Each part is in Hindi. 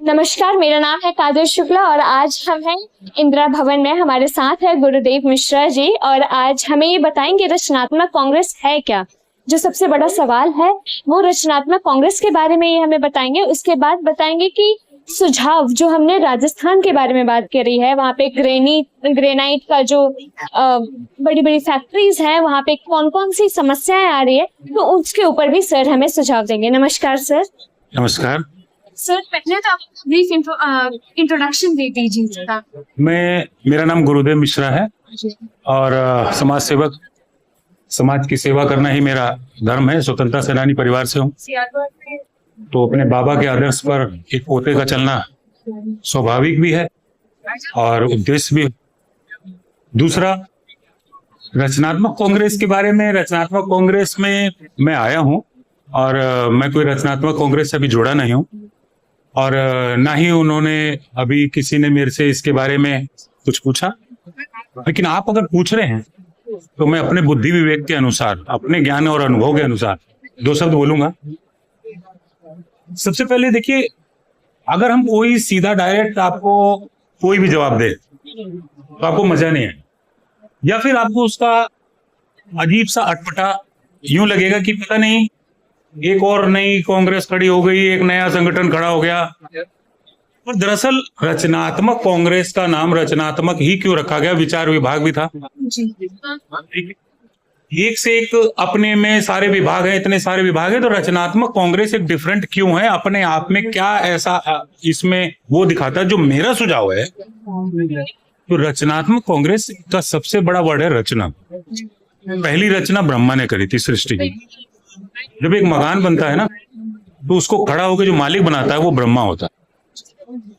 नमस्कार, मेरा नाम है काजल शुक्ला और आज हम हैं इंदिरा भवन में। हमारे साथ है गुरुदेव मिश्रा जी और आज हमें ये बताएंगे रचनात्मक कांग्रेस है क्या। जो सबसे बड़ा सवाल है वो रचनात्मक कांग्रेस के बारे में ये हमें बताएंगे। उसके बाद बताएंगे कि सुझाव जो हमने राजस्थान के बारे में बात करी है, वहाँ पे ग्रेनाइट का जो बड़ी बड़ी फैक्ट्रीज है, वहाँ पे कौन कौन सी समस्याएं आ रही है, तो उसके ऊपर भी सर हमें सुझाव देंगे। नमस्कार सर। नमस्कार सर, पहले तो आप ब्रीफ इंट्रोडक्शन दे दीजिए। मेरा नाम गुरुदेव मिश्रा है और समाज सेवक, समाज की सेवा करना ही मेरा धर्म है। स्वतंत्रता सेनानी परिवार से हूँ, तो अपने बाबा के आदर्श पर एक पोते का चलना स्वाभाविक भी है और उद्देश्य भी। दूसरा, रचनात्मक कांग्रेस के बारे में। रचनात्मक कांग्रेस में मैं आया हूँ और मैं कोई रचनात्मक कांग्रेस से अभी जुड़ा नहीं हूँ और ना ही उन्होंने अभी किसी ने मेरे से इसके बारे में कुछ पूछा। लेकिन आप अगर पूछ रहे हैं तो मैं अपने बुद्धि विवेक के अनुसार, अपने ज्ञान और अनुभव के अनुसार दो शब्द बोलूंगा। सबसे पहले देखिए, अगर हम कोई सीधा डायरेक्ट आपको कोई भी जवाब दे तो आपको मजा नहीं आए, या फिर आपको उसका अजीब सा अटपटा यूं लगेगा कि पता नहीं एक और नई कांग्रेस खड़ी हो गई, एक नया संगठन खड़ा हो गया। और दरअसल रचनात्मक कांग्रेस का नाम रचनात्मक ही क्यों रखा गया? विचार विभाग भी था। एक से एक अपने में सारे विभाग हैं, इतने सारे विभाग हैं, तो रचनात्मक कांग्रेस एक डिफरेंट क्यों है? अपने आप में क्या ऐसा इसमें वो दिखाता है? जो मेरा सुझाव है, तो रचनात्मक कांग्रेस का सबसे बड़ा वर्ड है रचना। पहली रचना ब्रह्मा ने करी थी सृष्टि की। जब एक मकान बनता है ना, तो उसको खड़ा होकर जो मालिक बनाता है वो ब्रह्मा होता है।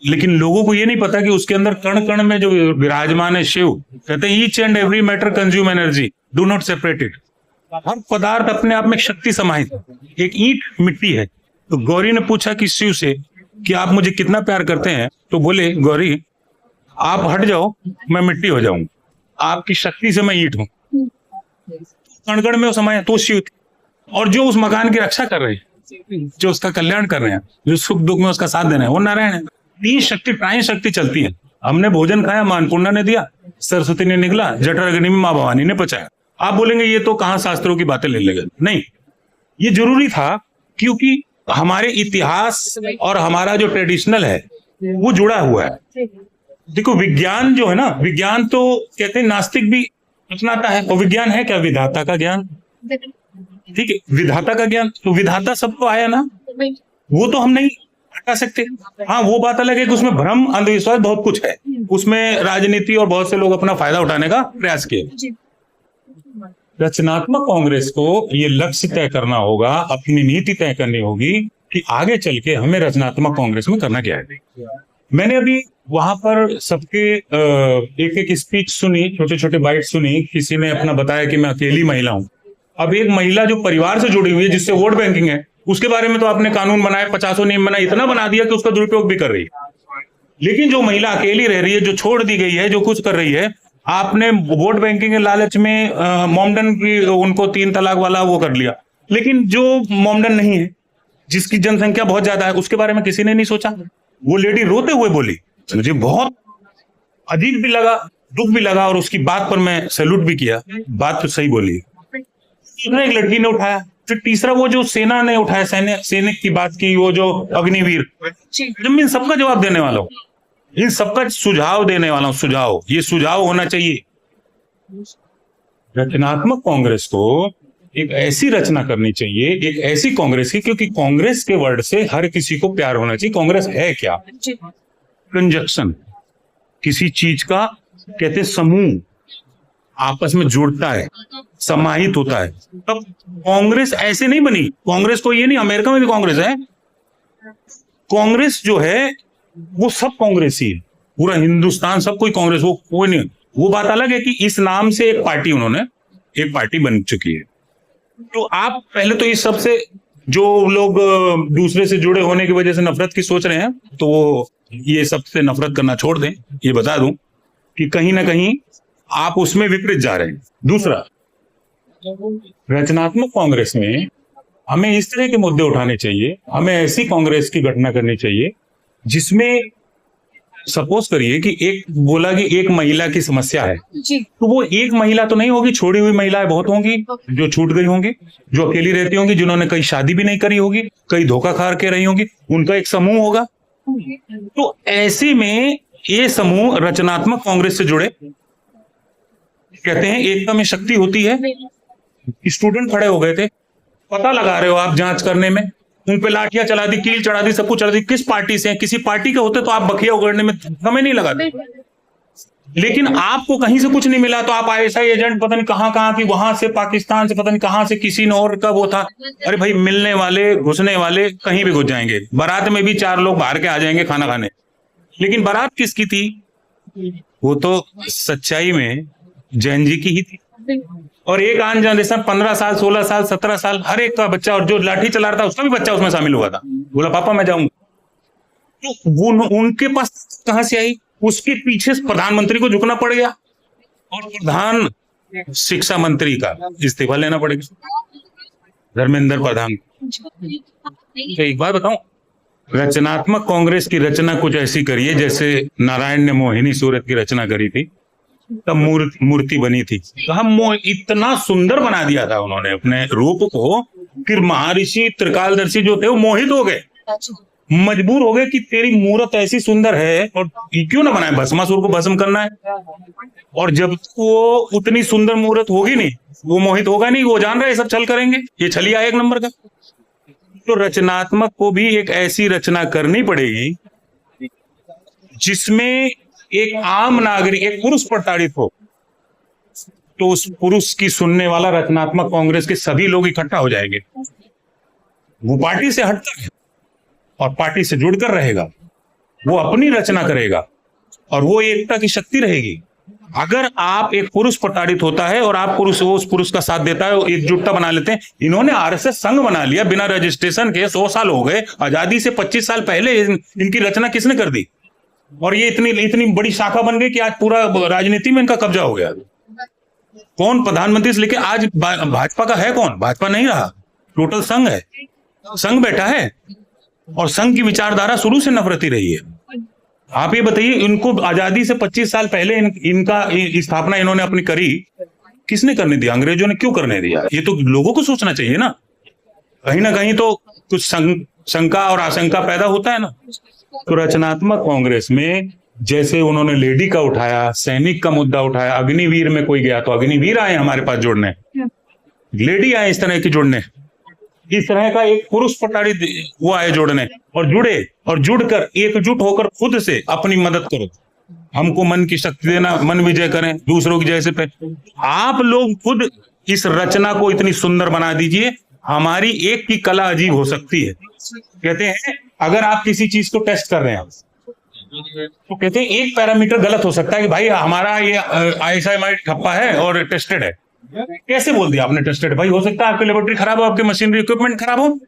लेकिन लोगों को ये नहीं पता कि उसके अंदर कण कण में जो विराजमान है शिव। कहते हैं each and every matter consume energy, do not separate it. हर पदार्थ अपने आप में शक्ति समाहित। एक ईंट मिट्टी है, तो गौरी ने पूछा कि शिव से कि आप मुझे कितना प्यार करते हैं? तो बोले, गौरी आप हट जाओ, मैं मिट्टी हो जाऊंगा, आपकी शक्ति से मैं ईंट हूं। कण कण में वो समाया तो शिव। और जो उस मकान की रक्षा कर रहे हैं, जो उसका कल्याण कर रहे हैं, जो सुख दुख में उसका साथ देना है, वो नारायण है। तीन शक्ति, प्राण शक्ति चलती है। हमने भोजन खाया, मां अन्नपूर्णा ने दिया, सरस्वती ने निकला, जठर अग्नि में मां भवानी ने पचाया। आप बोलेंगे ये तो कहां शास्त्रों की बातें ले लेगा। नहीं, ये जरूरी था क्योंकि हमारे इतिहास और हमारा जो ट्रेडिशनल है वो जुड़ा हुआ है। देखो, विज्ञान जो है ना, विज्ञान तो कहते हैं नास्तिक भी अपनाता है, और विज्ञान है क्या? विधाता का ज्ञान। ठीक है, विधाता का ज्ञान, तो विधाता सबको आया ना, वो तो हम नहीं हटा सकते। हाँ, वो बात अलग है कि उसमें भ्रम, अंधविश्वास बहुत कुछ है, उसमें राजनीति और बहुत से लोग अपना फायदा उठाने का प्रयास किए। रचनात्मक कांग्रेस को ये लक्ष्य तय करना होगा, अपनी नीति तय करनी होगी कि आगे चल के हमें रचनात्मक कांग्रेस में करना क्या है। मैंने अभी वहां पर सबके एक एक स्पीच सुनी, छोटे छोटे बाइट सुनी। किसी ने अपना बताया कि मैं अकेली महिला हूं। अब एक महिला जो परिवार से जुड़ी हुई है, जिससे वोट बैंकिंग है, उसके बारे में तो आपने कानून बनाए, 50 नियम बनाए, इतना बना दिया कि उसका दुरुपयोग भी कर रही है। लेकिन जो महिला अकेली रह रही है, जो छोड़ दी गई है, जो कुछ कर रही है, आपने वोट बैंकिंग के लालच में मोमडन की उनको 3 तलाक वाला वो कर लिया। लेकिन जो मोमडन नहीं है, जिसकी जनसंख्या बहुत ज्यादा है, उसके बारे में किसी ने नहीं सोचा। वो लेडी रोते हुए बोली, मुझे बहुत अजीब भी लगा, दुख भी लगा, और उसकी बात पर मैं सैल्यूट भी किया। बात तो सही बोली। एक लड़की ने उठाया, फिर तीसरा वो जो सेना ने उठाया, सैनिक की बात की, वो जो अग्निवीर। जब इन सबका जवाब देने वाला हूं, इन सबका सुझाव देने वाला हूं, सुझाव, ये सुझाव होना चाहिए। रचनात्मक कांग्रेस को एक ऐसी रचना करनी चाहिए, एक ऐसी कांग्रेस की, क्योंकि कांग्रेस के वर्ड से हर किसी को प्यार होना चाहिए। कांग्रेस है क्या? कंजक्शन, किसी चीज का कहते समूह आपस में जुड़ता है, समाहित होता है। तब कांग्रेस ऐसे नहीं बनी। कांग्रेस को ये नहीं, अमेरिका में भी कांग्रेस है। कांग्रेस जो है वो सब कांग्रेस ही है, पूरा हिंदुस्तान सब कोई कांग्रेस, वो कोई नहीं। वो बात अलग है कि इस नाम से एक पार्टी, उन्होंने एक पार्टी बन चुकी है। तो आप पहले तो इस सबसे, जो लोग दूसरे से जुड़े होने की वजह से नफरत की सोच रहे हैं, तो वो ये सबसे नफरत करना छोड़ दें। ये बता दूं कि कहीं ना कहीं आप उसमें विपरीत जा रहे हैं। दूसरा, रचनात्मक कांग्रेस में हमें इस तरह के मुद्दे उठाने चाहिए, हमें ऐसी कांग्रेस की घटना करनी चाहिए जिसमें सपोज करिए कि एक बोला कि एक महिला की समस्या है, जी। तो वो एक महिला तो नहीं होगी, छोड़ी हुई महिलाएं बहुत होंगी जो छूट गई होंगी, जो अकेली रहती होंगी, जिन्होंने कहीं शादी भी नहीं करी होगी, कहीं धोखा खा के रही होंगी, उनका एक समूह होगा। तो ऐसे में ये समूह रचनात्मक कांग्रेस से जुड़े, कहते हैं एकता में शक्ति होती है। स्टूडेंट खड़े हो गए थे, पता लगा रहे हो आप जांच करने में, उन पे लाठियां चला दी, कील चढ़ा दी, सब कुछ चढ़ा दी, किस पार्टी से हैं? किसी पार्टी के होते तो आप बखिया उगड़ने में समय नहीं लगाते, लेकिन आपको कहीं से कुछ नहीं मिला तो आप आईएसआई एजेंट पता नहीं कहां की, वहां से पाकिस्तान से पता नहीं कहां से किसी ने और का वो था। अरे भाई, मिलने वाले घुसने वाले कहीं भी घुस जाएंगे, बारात में भी 4 लोग बाहर के आ जाएंगे खाना खाने, लेकिन बारात किसकी थी? वो तो सच्चाई में जैन जी की ही थी। और एक आन जनरेशन 15 साल 16 साल 17 साल हर एक का बच्चा, और जो लाठी चला रहा था उसका भी बच्चा उसमें शामिल हुआ था, बोला पापा मैं जाऊंगा। तो वो उनके पास कहां से आई? उसके पीछे प्रधानमंत्री को झुकना पड़ गया और प्रधान शिक्षा मंत्री का इस्तीफा लेना पड़ेगा, धर्मेंद्र प्रधान। तो एक बात बताऊं, रचनात्मक कांग्रेस की रचना कुछ ऐसी करिए जैसे नारायण ने मोहिनी सूरत की रचना करी थी, तब मूर्ति बनी थी। तो हम इतना सुंदर बना दिया था उन्होंने अपने रूप को कि महर्षि त्रिकालदर्शी जो थे वो मोहित हो गए, मजबूर हो गए कि तेरी मूर्त ऐसी सुंदर है और क्यों ना बनाए, भस्मासुर को भस्म करना है। और जब वो उतनी सुंदर मूर्त होगी नहीं, वो मोहित होगा नहीं, वो जान रहे सब छल करेंगे, ये छलिया एक नंबर का। तो रचनात्मक को भी एक ऐसी रचना करनी पड़ेगी जिसमें एक आम नागरिक, एक पुरुष प्रताड़ित हो, तो उस पुरुष की सुनने वाला रचनात्मक कांग्रेस के सभी लोग इकट्ठा हो जाएंगे। वो पार्टी से हटकर है और पार्टी से जुड़कर रहेगा, वो अपनी रचना करेगा और वो एकता की शक्ति रहेगी। अगर आप एक पुरुष प्रताड़ित होता है और आप उस पुरुष का साथ देता है, एकजुटता बना लेते हैं। इन्होंने आरएसएस संघ बना लिया बिना रजिस्ट्रेशन के, 100 साल हो गए, आजादी से 25 साल पहले इनकी रचना किसने कर दी? और ये इतनी बड़ी शाखा बन गई कि आज पूरा राजनीति में इनका कब्जा हो गया। कौन प्रधानमंत्री से लेके आज भाजपा का है कौन? भाजपा नहीं रहा, टोटल संघ है, संघ बैठा है और संघ की विचारधारा शुरू से नफरती रही है। आप ये बताइए, इनको आजादी से 25 साल पहले इनका स्थापना इन्होंने अपनी करी, किसने करने दिया? अंग्रेजों ने क्यों करने दिया? ये तो लोगों को सोचना चाहिए ना कहीं तो कुछ शंका और आशंका पैदा होता है ना। तो रचनात्मक कांग्रेस में जैसे उन्होंने लेडी का उठाया, सैनिक का मुद्दा उठाया, अग्निवीर में कोई गया तो अग्निवीर आए हमारे पास जोड़ने, लेडी आए इस तरह की जोड़ने, इस तरह का एक पुरुष प्रताड़ित वो आए जोड़ने, और जुड़े और जुड़कर एकजुट होकर खुद से अपनी मदद करो। हमको मन की शक्ति देना, मन विजय करें दूसरों की जैसे पे। आप लोग खुद इस रचना को इतनी सुंदर बना दीजिए, हमारी एक की कला अजीब हो सकती है। कहते हैं अगर आप किसी चीज को टेस्ट कर रहे हैं तो कहते हैं एक पैरामीटर गलत हो सकता है कि भाई हमारा ये आईएसआई ठप्पा है और टेस्टेड है। कैसे बोल दिया आपने टेस्टेड? भाई हो सकता है आपकी लेबोरेटरी खराब हो, आपके मशीनरी इक्विपमेंट खराब हो,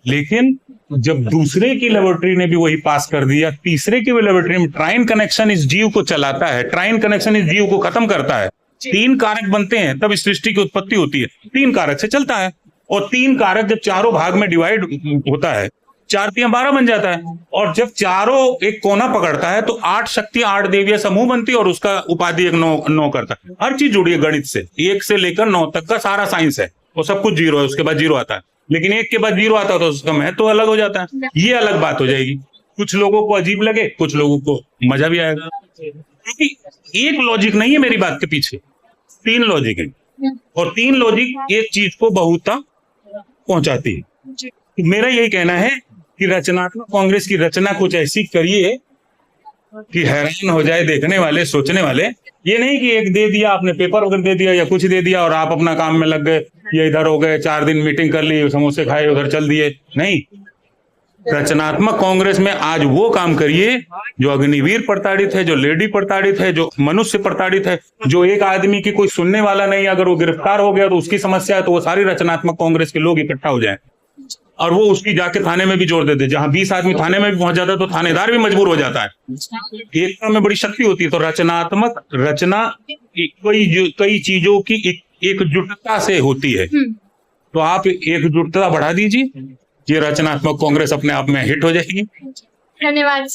लेकिन जब दूसरे की लेबोरेटरी ने भी वही पास कर दिया, तीसरे की लेबोरेटरी में ट्राइन कनेक्शन इस जीव को चलाता है, ट्राइन कनेक्शन इस जीव को खत्म करता है। 3 कारक बनते हैं तब सृष्टि की उत्पत्ति होती है, 3 कारक से चलता है। और 3 कारक जब चारों भाग में डिवाइड होता है, 4 3 12 बन जाता है। और जब चारों एक कोना पकड़ता है तो 8 शक्ति 8 देवियां समूह बनती है और उसका उपाधि एक 9 करता है। हर चीज जुड़ी है गणित से, 1 से लेकर 9 तक का सारा साइंस है, और सब कुछ 0 है, उसके बाद 0 आता है। लेकिन 1 के बाद 0 आता है तो उसका महत्व तो अलग हो जाता है। ये अलग बात हो जाएगी, कुछ लोगों को अजीब लगे, कुछ लोगों को मजा भी आएगा, क्योंकि एक लॉजिक नहीं है मेरी बात के पीछे, 3 लॉजिक है, और 3 लॉजिक एक चीज को बहुता पहुंचाती है। मेरा यही कहना है कि रचनात्मक कांग्रेस की रचना कुछ ऐसी करिए कि हैरान हो जाए देखने वाले, सोचने वाले। ये नहीं कि एक दे दिया आपने, पेपर वगैरह दे दिया या कुछ दे दिया और आप अपना काम में लग गए, ये इधर हो गए, 4 दिन मीटिंग कर ली, समोसे खाए, उधर चल दिए। नहीं, रचनात्मक कांग्रेस में आज वो काम करिए जो अग्निवीर प्रताड़ित है, जो लेडी प्रताड़ित है, जो मनुष्य प्रताड़ित है, जो एक आदमी की कोई सुनने वाला नहीं, अगर वो गिरफ्तार हो गया तो उसकी समस्या है, तो वो सारी रचनात्मक कांग्रेस के लोग इकट्ठा हो जाए और वो उसकी जाके थाने में भी जोड़ देते। जहां 20 आदमी थाने में भी पहुंच जाता है तो थानेदार भी मजबूर हो जाता है। एकता में बड़ी शक्ति होती है। तो रचनात्मक रचना कई चीजों की एकजुटता से होती है। तो आप एकजुटता बढ़ा दीजिए, ये रचनात्मक कांग्रेस अपने आप में हिट हो जाएगी। धन्यवाद।